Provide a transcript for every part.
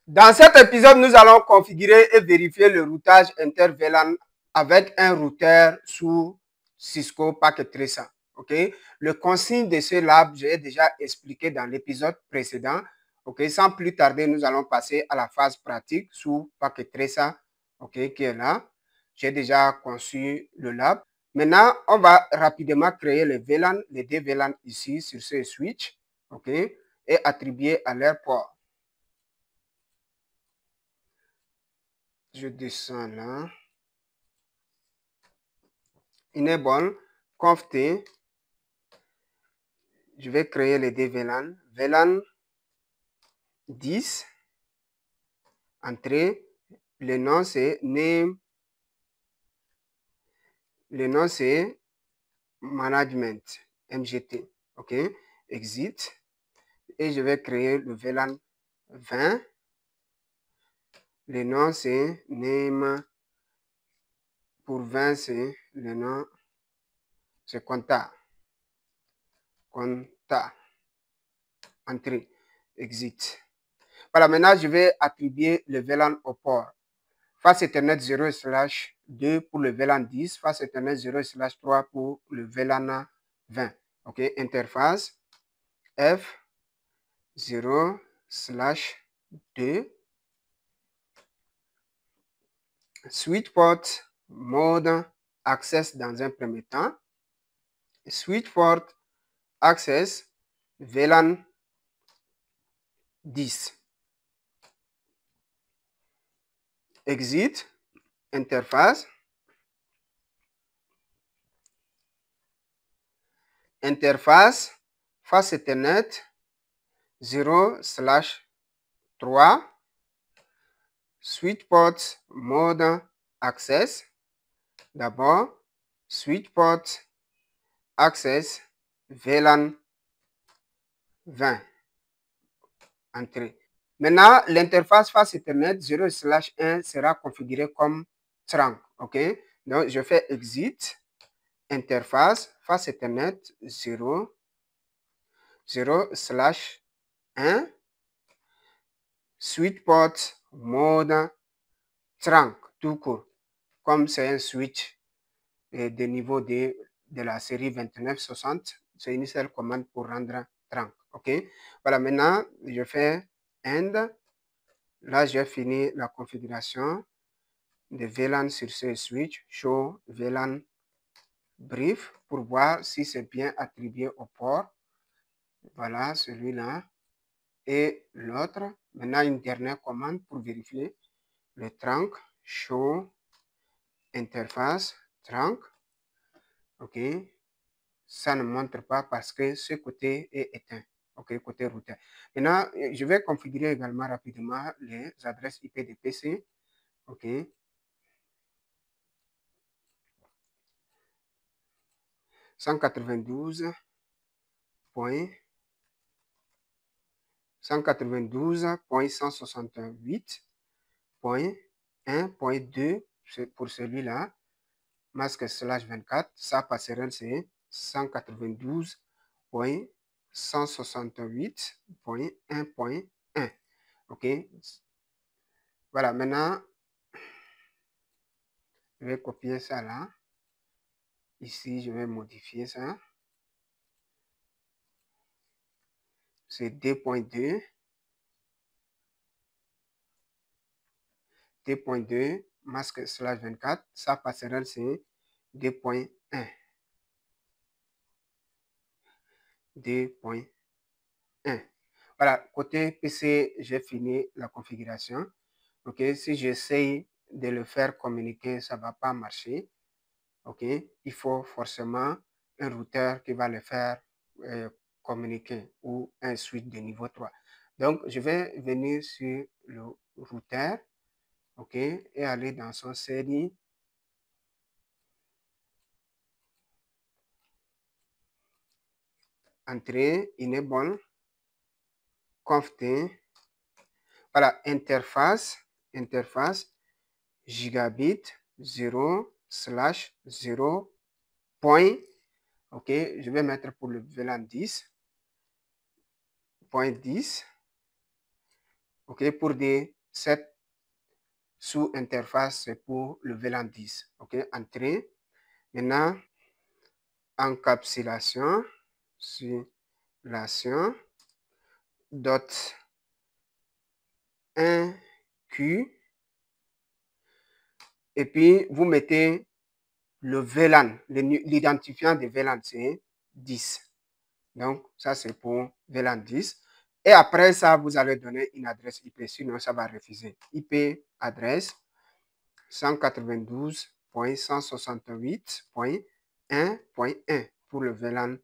Dans cet épisode, nous allons configurer et vérifier le routage inter-VLAN avec un routeur sous Cisco Packet Tracer. Okay? Le consigne de ce lab, j'ai déjà expliqué dans l'épisode précédent. Okay? Sans plus tarder, nous allons passer à la phase pratique sous Packet Tracer, okay, qui est là. J'ai déjà conçu le lab. Maintenant, on va rapidement créer les VLAN, les deux VLAN ici sur ce switch, okay, et attribuer à leur port. Je descends là. Enable conf t. Je vais créer les deux VLAN. VLAN 10. Entrée. Le nom c'est name. Le nom c'est management. MGT. OK. Exit. Et je vais créer le VLAN 20. Le nom c'est name. Pour 20, c'est le nom. C'est contact. Contact. Entrée. Exit. Voilà, maintenant je vais attribuer le VLAN au port. Face Ethernet 0/2 pour le VLAN 10, face Ethernet 0/3 pour le VLAN 20. OK, interface F 0/2. Switch port mode access dans un premier temps. Switch port access VLAN 10. Exit interface. Interface face Ethernet 0/3. Switch port mode access. D'abord, switch port access VLAN 20. Entrée. Maintenant, l'interface face Ethernet 0/1 sera configurée comme trunk. OK? Donc, je fais exit. Interface face Ethernet 0/1. Switch port mode trunk, tout court. Comme c'est un switch de niveau de la série 2960, c'est une seule commande pour rendre trunk. OK? Voilà, maintenant, je fais end. Là, j'ai fini la configuration de VLAN sur ce switch. Show VLAN brief pour voir si c'est bien attribué au port. Voilà, celui-là. Et l'autre. Maintenant, une dernière commande pour vérifier le trunk. Show interface trunk. OK. Ça ne montre pas parce que ce côté est éteint. OK, côté routeur. Maintenant, je vais configurer également rapidement les adresses IP des PC. OK. 192.168.1.2 pour celui-là. Masque /24. Sa passerelle, c'est 192.168.1.1. OK. Voilà, maintenant, je vais copier ça là. Ici, je vais modifier ça. C'est 2.2. 2.2, masque /24. Sa passerelle, c'est 2.1. 2.1. Voilà, côté PC, j'ai fini la configuration. OK, si j'essaye de le faire communiquer, ça ne va pas marcher. OK, il faut forcément un routeur qui va le faire communiquer ou un switch de niveau 3. Donc, je vais venir sur le routeur, OK, et aller dans son série. Entrée, enable, conf t. Voilà, interface gigabit 0/0. Point. OK, je vais mettre pour le VLAN 10. Point 10. OK, pour dire cette sous-interface, c'est pour le VLAN 10. OK, entrée. Maintenant, encapsulation, dot 1Q. Et puis, vous mettez le VLAN, l'identifiant de VLAN, c'est 10. Donc, ça, c'est pour VLAN 10. Et après ça, vous allez donner une adresse IP, sinon ça va refuser. IP adresse 192.168.1.1 pour le VLAN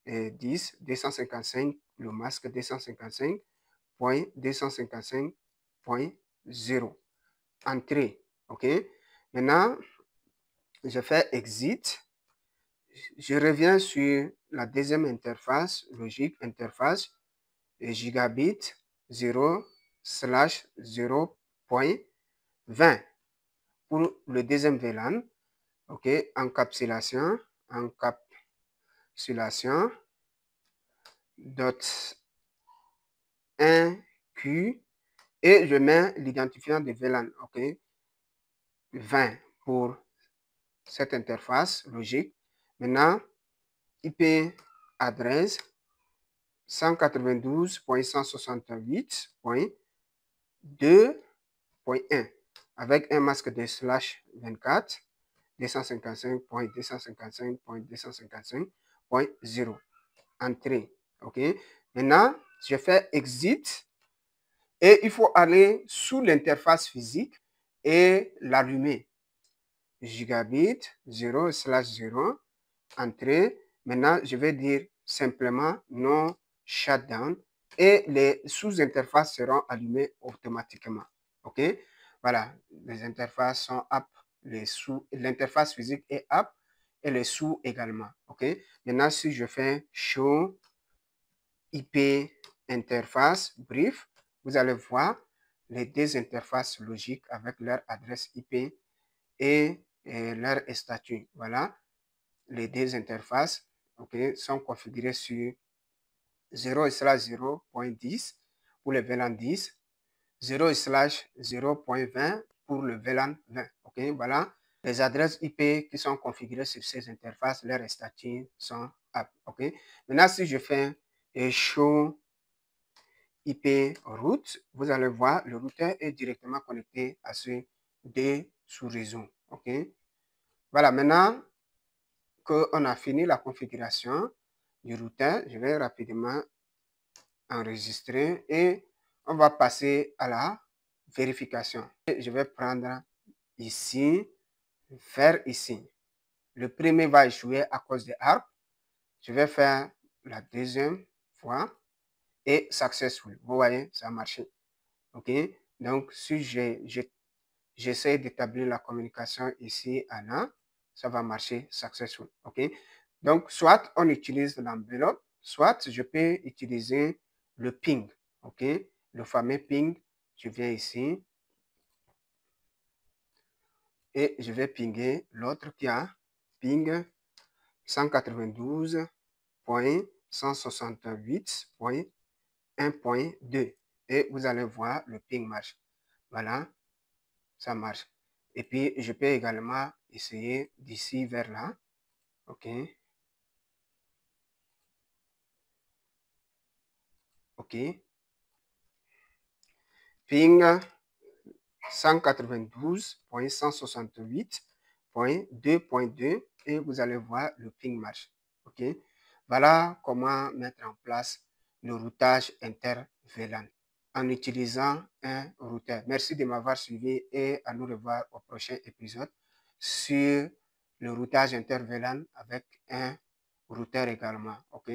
10, 255, le masque 255.255.0. Entrée. OK? Maintenant, je fais exit. Je reviens sur la deuxième interface, logique interface, et gigabit 0/0.20 pour le deuxième VLAN. OK, encapsulation, dot 1Q et je mets l'identifiant de VLAN. OK, 20 pour cette interface logique. Maintenant, IP adresse 192.168.2.1 avec un masque de /24 255.255.255.0. Entrée. OK. Maintenant, je fais exit et il faut aller sous l'interface physique et l'allumer. Gigabit 0/0. Entrée. Maintenant, je vais dire simplement non shutdown et les sous-interfaces seront allumées automatiquement. OK? Voilà, les interfaces sont up, l'interface physique est up et les sous également. OK? Maintenant, si je fais show IP interface brief, vous allez voir les deux interfaces logiques avec leur adresse IP et leur statut. Voilà, les deux interfaces, OK, sont configurées sur 0/0.10 pour le VLAN 10, 0/0.20 pour le VLAN 20. OK, voilà les adresses IP qui sont configurées sur ces interfaces, leurs statuts sont up. OK, maintenant si je fais show IP route, vous allez voir le routeur est directement connecté à ces deux sous-réseaux. OK, voilà, maintenant qu'on a fini la configuration du routeur, je vais rapidement enregistrer et on va passer à la vérification. Et je vais prendre ici, faire ici. Le premier va échouer à cause de ARP. Je vais faire la deuxième fois et successful. Vous voyez, ça a marché. OK? Donc, si j'essaie d'établir la communication ici à là, ça va marcher successful. OK? Donc, soit on utilise l'enveloppe, soit je peux utiliser le ping. OK? Le fameux ping, je viens ici et je vais pinguer l'autre qui a ping 192.168.1.2 et vous allez voir le ping marche. Voilà, ça marche. Et puis, je peux également essayer d'ici vers là. OK. OK. Ping 192.168.2.2 et vous allez voir le ping marche. OK. Voilà comment mettre en place le routage inter-VLAN en utilisant un routeur. Merci de m'avoir suivi et à nous revoir au prochain épisode sur le routage inter-VLAN avec un routeur également. OK.